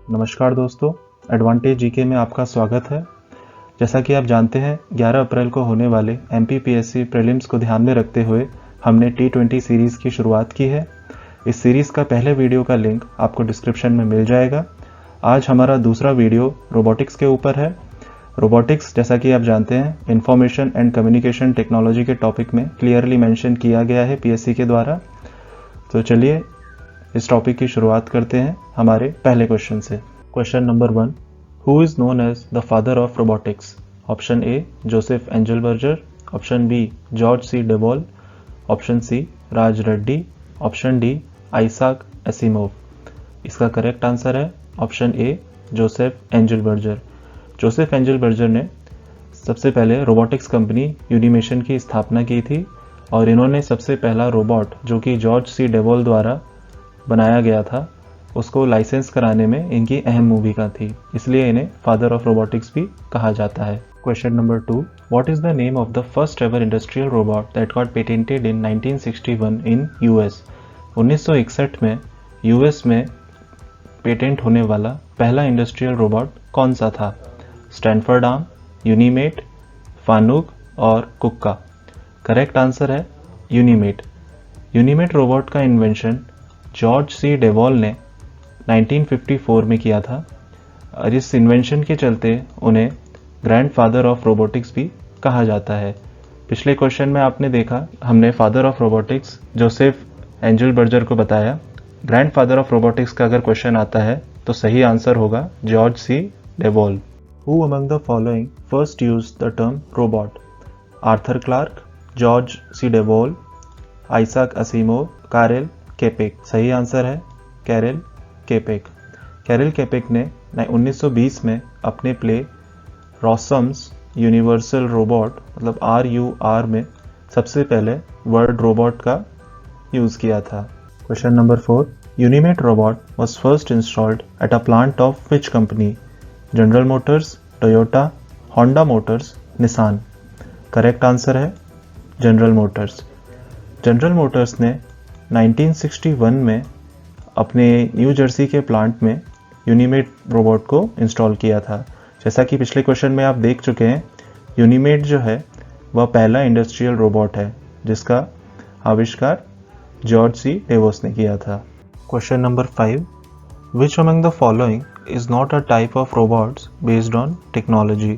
नमस्कार दोस्तों, advantage GK में आपका स्वागत है। जैसा कि आप जानते हैं 11 अप्रैल को होने वाले एमपीपीएससी प्रीलिम्स को ध्यान में रखते हुए हमने T20 सीरीज़ की शुरुआत की है। इस सीरीज़ का पहले वीडियो का लिंक आपको डिस्क्रिप्शन में मिल जाएगा। आज हमारा दूसरा वीडियो रोबोटिक्स के ऊपर है। रोबोटिक्स, जैसा कि आप जानते हैं, इंफॉर्मेशन एंड कम्युनिकेशन टेक्नोलॉजी के टॉपिक में क्लियरली मेंशन किया गया है पीएससी के द्वारा। तो चलिए इस टॉपिक की शुरुआत करते हैं हमारे पहले क्वेश्चन से। Question number 1, who is known as the father of robotics? Option A Joseph Engelberger, option B George C Devol, option C Raj Reddy, option D Isaac Asimov. इसका करेक्ट आंसर है option A Joseph Engelberger. Joseph Engelberger ने सबसे पहले robotics company यूनिमेशन की स्थापना की थी और इन्होंने सबसे पहला रोबोट जो कि जॉर्ज सी डेबॉल द्वारा बनाया गया था उसको लाइसेंस कराने में इनकी अहम भूमिका थी, इसलिए इन्हें फादर ऑफ रोबोटिक्स भी कहा जाता है। Question number 2, what is the name of the first ever industrial robot that got patented in 1961 in US? 1961 में यूएस में पेटेंट होने वाला पहला इंडस्ट्रियल रोबोट कौन सा था? स्टैनफोर्ड आर्म, यूनिमेट, फानुक और कुक्का। करेक्ट आंसर है यूनिमेट। यूनिमेट रोबोट का इन्वेंशन जॉर्ज सी डेवॉल ने 1954 में किया था और इस इन्वेंशन के चलते उन्हें ग्रैंडफादर ऑफ रोबोटिक्स भी कहा जाता है। पिछले क्वेश्चन में आपने देखा हमने फादर ऑफ रोबोटिक्स जोसेफ एंजलबर्गर को बताया। ग्रैंडफादर ऑफ रोबोटिक्स का अगर क्वेश्चन आता है तो सही आंसर होगा George C Devol. Who among the following first use the term robot? Arthur Clarke, George C Devol, Isaac Asimov, Karel Capek. सही आंसर है कैरल केपेक। कैरल केपेक ने 1920 में अपने प्ले रॉसम्स यूनिवर्सल रोबोट मतलब RUR में सबसे पहले वर्ड रोबोट का यूज किया था। Question number 4, Unimate robot was first installed at a plant of which company? General Motors, Toyota, Honda Motors, Nissan. Correct answer है जनरल मोटर्स। जनरल मोटर्स ने 1961 में अपने न्यू जर्सी के प्लांट में यूनिमेट robot को इंस्टॉल किया था। जैसा कि पिछले क्वेश्चन में आप देख चुके हैं, यूनिमेट जो है वह पहला इंडस्ट्रियल रोबोट है जिसका आविष्कार जॉर्ज सी डेवोस ने किया था। Question number 5, which among the following is not a type of robots based on technology?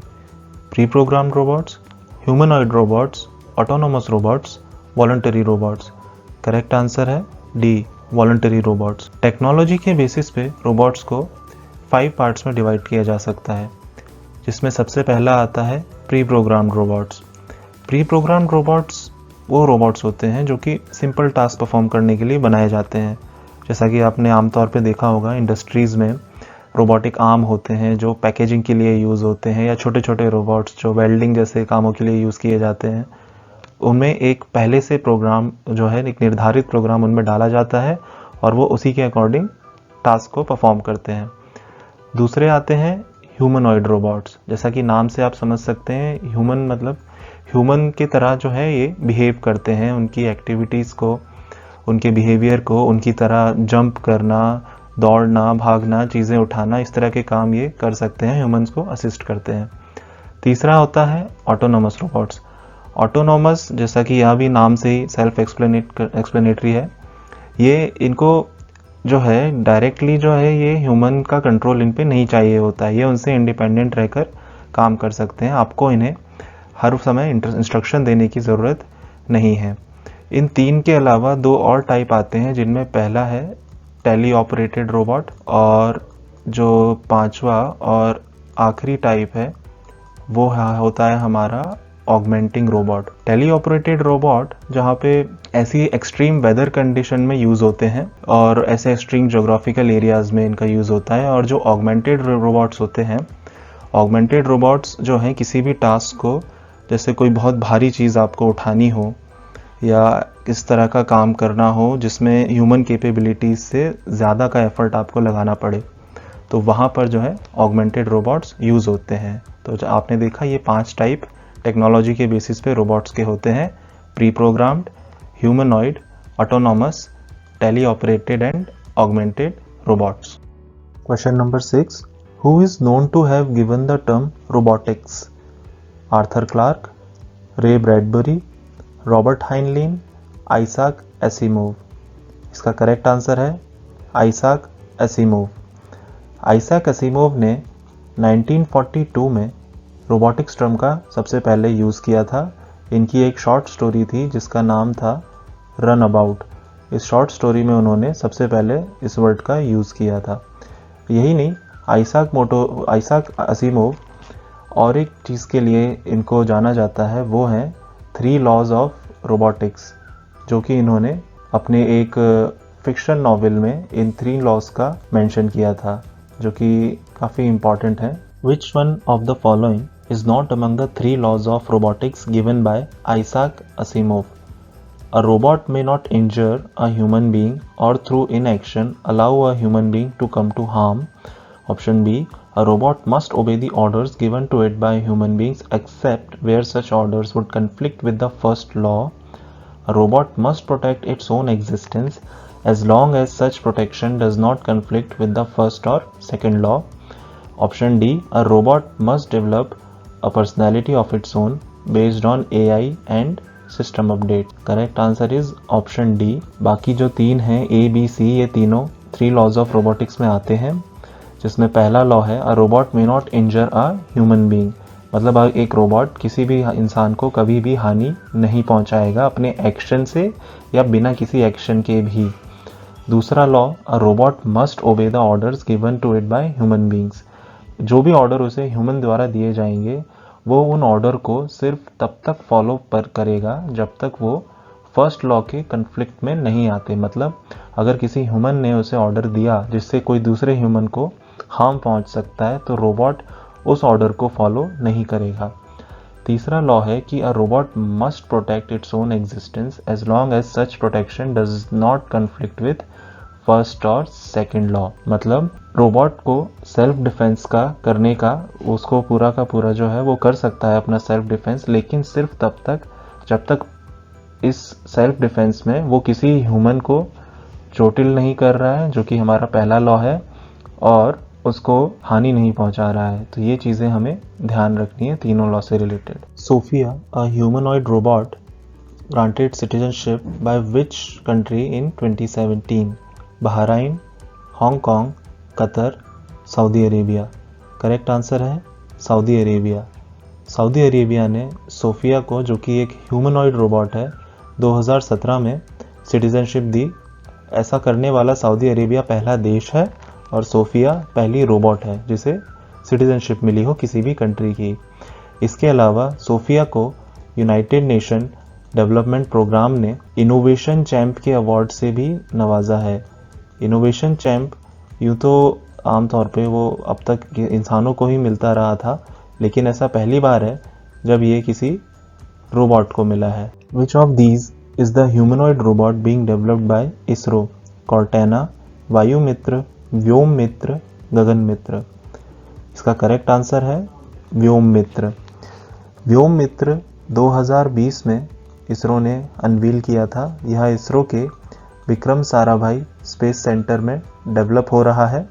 Pre programmed robots, humanoid robots, autonomous robots, voluntary robots. Correct answer है D voluntary robots. Technology के basis पे robots को 5 parts में divide किया जा सकता है, जिसमें सबसे पहला आता है pre programmed robots. Pre programmed robots वो रोबोट्स होते हैं जो कि सिंपल टास्क परफॉर्म करने के लिए बनाए जाते हैं। जैसा कि आपने आमतौर पे देखा होगा इंडस्ट्रीज़ में रोबोटिक आर्म होते हैं जो पैकेजिंग के लिए यूज़ होते हैं, या छोटे छोटे रोबोट्स जो वेल्डिंग जैसे कामों के लिए यूज़ किए जाते हैं। उनमें एक पहले से प्रोग्राम जो है, एक निर्धारित प्रोग्राम उनमें डाला जाता है और वो उसी के अकॉर्डिंग टास्क को परफॉर्म करते हैं। दूसरे आते हैं ह्यूमनॉइड रोबोट्स। जैसा कि नाम से आप समझ सकते हैं, ह्यूमन मतलब ह्यूमन की तरह जो है ये बिहेव करते हैं, उनकी एक्टिविटीज़ को, उनके बिहेवियर को, उनकी तरह जंप करना, दौड़ना, भागना, चीज़ें उठाना, इस तरह के काम ये कर सकते हैं, ह्यूमंस को असिस्ट करते हैं। तीसरा होता है ऑटोनोमस रोबोट्स। ऑटोनोमस, जैसा कि यह भी नाम से ही सेल्फ एक्सप्लेनेटरी है, ये इनको जो है डायरेक्टली जो है ये ह्यूमन का कंट्रोल इन पे नहीं चाहिए होता है, ये उनसे इंडिपेंडेंट रहकर काम कर सकते हैं। आपको इन्हें हर समय इंस्ट्रक्शन देने की ज़रूरत नहीं है। इन 3 के अलावा 2 और टाइप आते हैं, जिनमें पहला है टेली ऑपरेटेड रोबोट और जो 5वां और आखिरी टाइप है वो होता है हमारा augmenting robot. Tele operated robot जहाँ पे ऐसी एक्सट्रीम वेदर कंडीशन में यूज़ होते हैं और ऐसे एक्सट्रीम जोग्राफिकल एरियाज़ में इनका यूज़ होता है। और जो ऑगमेंटेड रोबोट्स होते हैं, ऑगमेंटेड रोबोट्स जो हैं किसी भी टास्क को, जैसे कोई बहुत भारी चीज़ आपको उठानी हो या इस तरह का काम करना हो जिसमें ह्यूमन कैपेबिलिटीज से ज़्यादा का एफर्ट आपको लगाना पड़े, तो वहाँ पर जो है ऑगमेंटेड रोबोट्स यूज़ होते हैं। तो जो आपने देखा ये 5 टाइप टेक्नोलॉजी के बेसिस पे रोबोट्स के होते हैं: pre programmed, humanoid, autonomous, tele operated and augmented robots. Question number 6. Who is known to have given the term robotics? Arthur Clarke, Ray Bradbury, Robert Heinlein, Isaac Asimov. इसका correct answer है Isaac Asimov. Isaac Asimov ने 1942 में robotics term का सबसे पहले use किया था। इनकी एक शॉर्ट स्टोरी थी जिसका नाम था रन अबाउट। इस शॉर्ट स्टोरी में उन्होंने सबसे पहले इस वर्ड का यूज़ किया था। यही नहीं, आइजैक एसिमोव और एक चीज़ के लिए इनको जाना जाता है, वो है 3 लॉज ऑफ रोबोटिक्स, जो कि इन्होंने अपने एक फिक्शन नॉवेल में इन 3 लॉज का मेंशन किया था, जो कि काफ़ी इम्पॉर्टेंट है। Which one of the following is not among the 3 laws of robotics given by Isaac Asimov? A robot may not injure a human being or through inaction allow a human being to come to harm. Option B. A robot must obey the orders given to it by human beings except where such orders would conflict with the first law. A robot must protect its own existence as long as such protection does not conflict with the first or second law. Option D. A robot must develop a personality of its own based on AI and system update. Correct answer is option D. बाकी जो 3 हैं A, B, C, ये तीनों 3 laws of robotics में आते हैं, जिसमें पहला लॉ है a robot may not injure a human being, मतलब एक रोबोट किसी भी इंसान को कभी भी हानि नहीं पहुंचाएगा अपने एक्शन से या बिना किसी एक्शन के भी। दूसरा law, a robot must obey the orders given to it by human beings, जो भी ऑर्डर उसे ह्यूमन द्वारा दिए जाएंगे वो उन ऑर्डर को सिर्फ तब तक फॉलो करेगा जब तक वो फर्स्ट लॉ के कन्फ्लिक्ट में नहीं आते। मतलब अगर किसी ह्यूमन ने उसे ऑर्डर दिया जिससे कोई दूसरे ह्यूमन को हार्म पहुंच सकता है तो रोबोट उस ऑर्डर को फॉलो नहीं करेगा। तीसरा लॉ है कि a robot must protect its own existence as long as such protection does not conflict with first और सेकंड लॉ, मतलब रोबोट को सेल्फ डिफेंस का करने का उसको पूरा का पूरा जो है वो कर सकता है अपना सेल्फ डिफेंस, लेकिन सिर्फ तब तक जब तक इस सेल्फ डिफेंस में वो किसी ह्यूमन को चोटिल नहीं कर रहा है, जो कि हमारा पहला लॉ है, और उसको हानि नहीं पहुंचा रहा है। तो ये चीज़ें हमें ध्यान रखनी है तीनों लॉ से related. Sophia, a humanoid robot, granted citizenship by which country in 2017? Bahrain, Hong Kong, Qatar, Saudi Arabia. Correct answer है सऊदी अरेबिया। सऊदी अरेबिया ने सोफिया को, जो कि एक ह्यूमनॉइड रोबोट है, 2017 में सिटीजनशिप दी। ऐसा करने वाला सऊदी अरेबिया पहला देश है और सोफिया पहली रोबोट है जिसे सिटीजनशिप मिली हो किसी भी कंट्री की। इसके अलावा सोफिया को यूनाइटेड नेशन डेवलपमेंट प्रोग्राम ने इनोवेशन चैंप के अवार्ड से भी नवाजा है। इनोवेशन चैंप यूँ तो आमतौर पे वो अब तक इंसानों को ही मिलता रहा था, लेकिन ऐसा पहली बार है जब ये किसी रोबोट को मिला है। Which of these is the humanoid robot being developed by ISRO? Cortana, Vayumitra, Vyom Mitra, Gagan Mitra. इसका करेक्ट आंसर है व्योम मित्र। व्योम मित्र 2020 में इसरो ने अनवील किया था। यह इसरो के विक्रम साराभाई स्पेस सेंटर में डेवलप हो रहा है।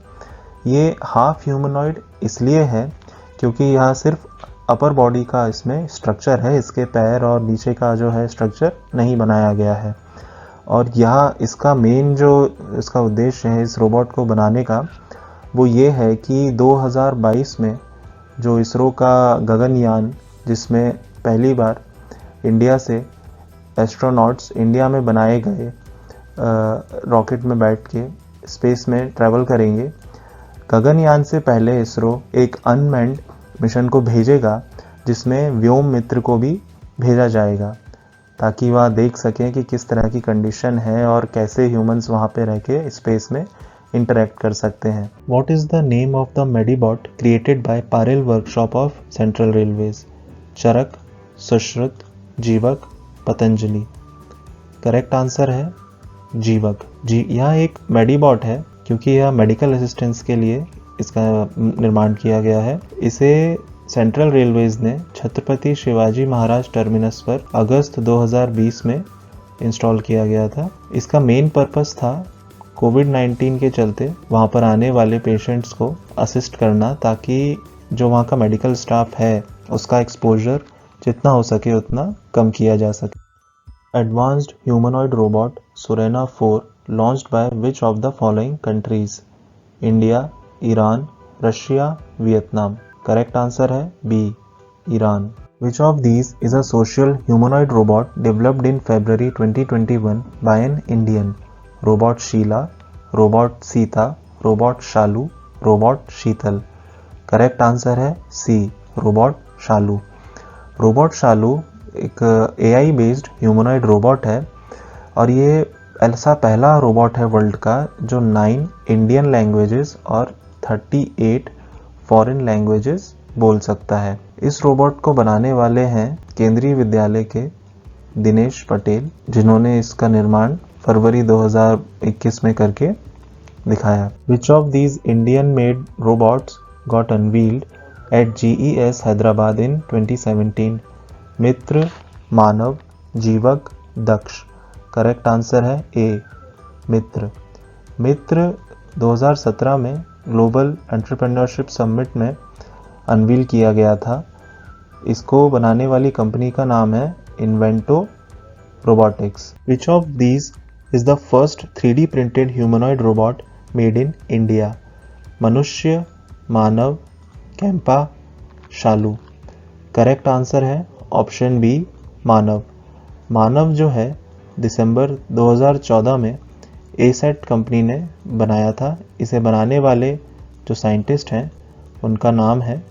ये हाफ ह्यूमनॉइड इसलिए है क्योंकि यह सिर्फ अपर बॉडी का इसमें स्ट्रक्चर है, इसके पैर और नीचे का जो है स्ट्रक्चर नहीं बनाया गया है। और यह इसका मेन जो इसका उद्देश्य है इस रोबोट को बनाने का, वो ये है कि 2022 में जो इसरो का गगनयान, जिसमें पहली बार इंडिया से एस्ट्रोनॉट्स इंडिया में बनाए गए रॉकेट में बैठ के स्पेस में ट्रैवल करेंगे, गगनयान से पहले इसरो एक अनमैन्ड मिशन को भेजेगा जिसमें व्योम मित्र को भी भेजा जाएगा, ताकि वह देख सकें कि किस तरह की कंडीशन है और कैसे ह्यूमंस वहाँ पे रह के स्पेस में इंटरेक्ट कर सकते हैं। What is the name of the Medibot created by Parel Workshop of Central Railways? चरक, सुश्रुत, जीवक, पतंजलि। करेक्ट आंसर है जीवक। यह एक मेडीबॉट है क्योंकि यह मेडिकल असिस्टेंस के लिए इसका निर्माण किया गया है। इसे सेंट्रल रेलवेज ने छत्रपति शिवाजी महाराज टर्मिनस पर अगस्त 2020 में इंस्टॉल किया गया था। इसका मेन पर्पस था कोविड-19 के चलते वहाँ पर आने वाले पेशेंट्स को असिस्ट करना, ताकि जो वहाँ का मेडिकल स्टाफ है उसका एक्सपोजर जितना हो सके उतना कम किया जा सके। Advanced humanoid robot Surena 4 launched by which of the following countries? India, Iran, Russia, Vietnam. Correct answer है B, Iran. Which of these is a social humanoid robot developed in February 2021 by an Indian? Robot Sheila, Robot Sita, Robot Shalu, Robot Sheetal. Correct answer है C, Robot Shalu. Robot Shalu एक AI based humanoid robot है और ये ऐसा पहला robot है world का जो 9 इंडियन लैंग्वेजेस और 38 फॉरेन लैंग्वेजेस बोल सकता है। इस रोबोट को बनाने वाले हैं केंद्रीय विद्यालय के दिनेश पटेल, जिन्होंने इसका निर्माण फरवरी 2021 में करके दिखाया। Which of these Indian made robots got unveiled at GES Hyderabad in 2017? मित्र, मानव, जीवक, दक्ष। करेक्ट आंसर है ए, मित्र। मित्र 2017 में ग्लोबल एंटरप्रेन्योरशिप समिट में अनवील किया गया था। इसको बनाने वाली कंपनी का नाम है इन्वेंटो robotics. Which of these is the first 3D printed humanoid robot made in India? मनुष्य, मानव, कैंपा, शालू। करेक्ट आंसर है ऑप्शन बी, मानव। मानव जो है दिसंबर 2014 में एसेट कंपनी ने बनाया था। इसे बनाने वाले जो साइंटिस्ट हैं उनका नाम है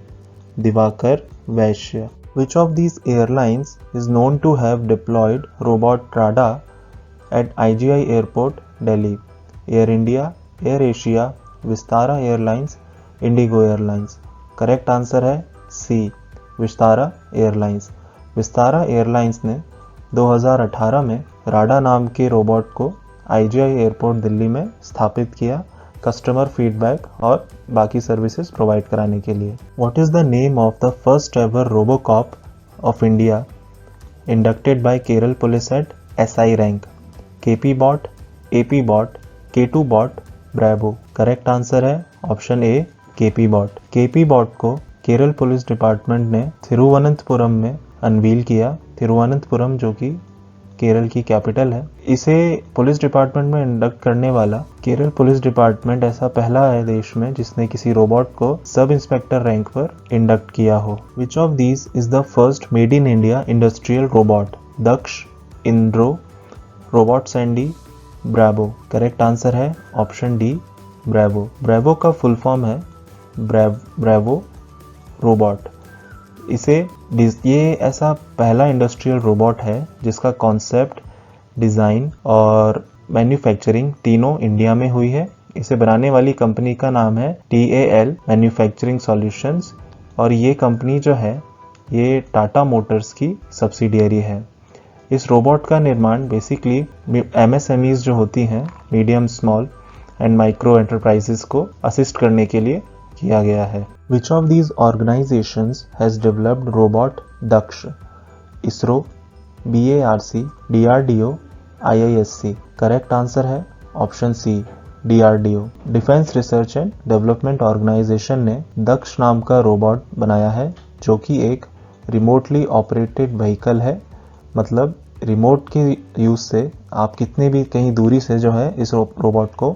दिवाकर वैश्य। Which of these airlines is known to have deployed robot Trada at IGI Airport, Delhi? Air India, Air Asia, Vistara Airlines, Indigo Airlines. Correct answer है सी, विस्तारा एयरलाइंस। विस्तारा एयरलाइंस ने 2018 में राडा नाम के रोबोट को IGI एयरपोर्ट दिल्ली में स्थापित किया, कस्टमर फीडबैक और बाकी सर्विसेज प्रोवाइड कराने के लिए। What is the name of the first ever robocop of India inducted by Kerala police at SI rank? KP bot, AP bot, K2 bot, Brabo. Correct answer है option A, KP bot. KP bot को Kerala police department ने थिरुवनंतपुरम में unveil किया। थिरुवनंतपुरम जो कि केरल की capital है। इसे पुलिस डिपार्टमेंट में इंडक्ट करने वाला केरल पुलिस डिपार्टमेंट ऐसा पहला है देश में जिसने किसी रोबोट को सब इंस्पेक्टर रैंक पर इंडक्ट किया हो। Which of these is the first made in India industrial robot? Daksh, Indro, robot Sandy, Brabo. Correct answer है ऑप्शन डी, ब्रेवो। ब्रेवो का फुल फॉर्म है ब्रेवो रोबोट। ये ऐसा पहला इंडस्ट्रियल रोबोट है जिसका कॉन्सेप्ट, डिज़ाइन और मैन्युफैक्चरिंग तीनों इंडिया में हुई है। इसे बनाने वाली कंपनी का नाम है TAL मैन्युफैक्चरिंग सॉल्यूशंस और ये कंपनी जो है ये टाटा मोटर्स की सब्सिडियरी है। इस रोबोट का निर्माण बेसिकली MSMEs जो होती हैं, medium small and micro enterprises को असिस्ट करने के लिए किया गया है। Which of these organizations has developed robot Daksh? ISRO, BARC, DRDO, IISc. Correct answer है option C, DRDO। Defence research and development organisation ने दक्ष नाम का रोबोट बनाया है जो कि एक रिमोटली ऑपरेटेड व्हीकल है। मतलब रिमोट के यूज से आप कितने भी कहीं दूरी से जो है इस रोबोट को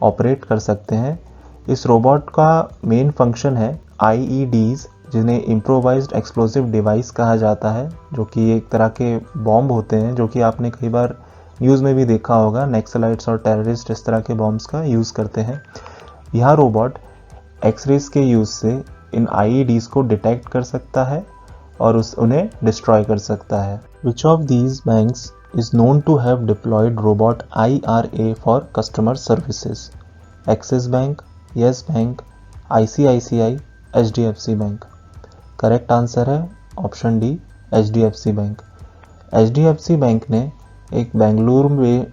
ऑपरेट कर सकते हैं। इस रोबोट का मेन फंक्शन है IEDs, जिन्हें इम्प्रोवाइज्ड एक्सप्लोसिव डिवाइस कहा जाता है, जो कि एक तरह के बॉम्ब होते हैं जो कि आपने कई बार न्यूज़ में भी देखा होगा। नक्सलाइट्स और टेररिस्ट इस तरह के बॉम्ब्स का यूज़ करते हैं। यह रोबोट एक्सरेज के यूज़ से इन IEDs को डिटेक्ट कर सकता है और उन्हें डिस्ट्रॉय कर सकता है। Which of these banks is known to have deployed robot IRA for customer services? Axis Bank, Yes Bank, ICICI, HDFC bank. Correct answer है option D, HDFC bank. HDFC bank ने एक बेंगलुरु में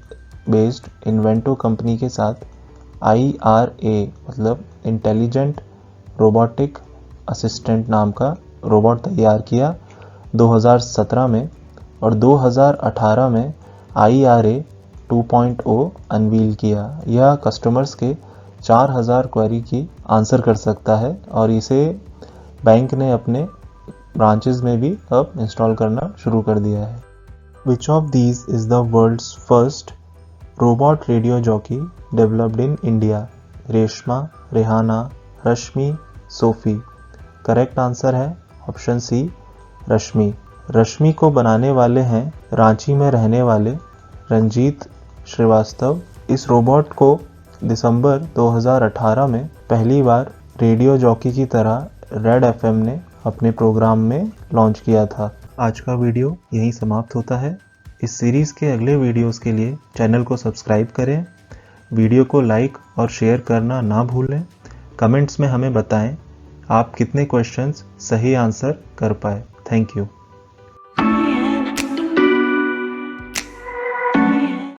बेस्ड इन्वेंटो कंपनी के साथ IRA मतलब intelligent robotic assistant नाम का robot तैयार किया 2017 में और 2018 में IRA 2.0 अनवील किया। यह कस्टमर्स के 4000 क्वेरी की आंसर कर सकता है और इसे बैंक ने अपने ब्रांचेस में भी अब इंस्टॉल करना शुरू कर दिया है। Which of these is the world's first robot radio jockey developed in India? Reshma, Rehana, Rashmi, Sophie. Correct answer है ऑप्शन सी, रश्मि। रश्मि को बनाने वाले हैं रांची में रहने वाले रंजीत श्रीवास्तव। इस रोबोट को दिसंबर 2018 में पहली बार रेडियो जॉकी की तरह रेड एफएम ने अपने प्रोग्राम में लॉन्च किया था। आज का वीडियो यहीं समाप्त होता है। इस सीरीज़ के अगले वीडियोस के लिए चैनल को सब्सक्राइब करें, वीडियो को लाइक और शेयर करना ना भूलें। कमेंट्स में हमें बताएं आप कितने क्वेश्चंस सही आंसर कर पाए। Thank you.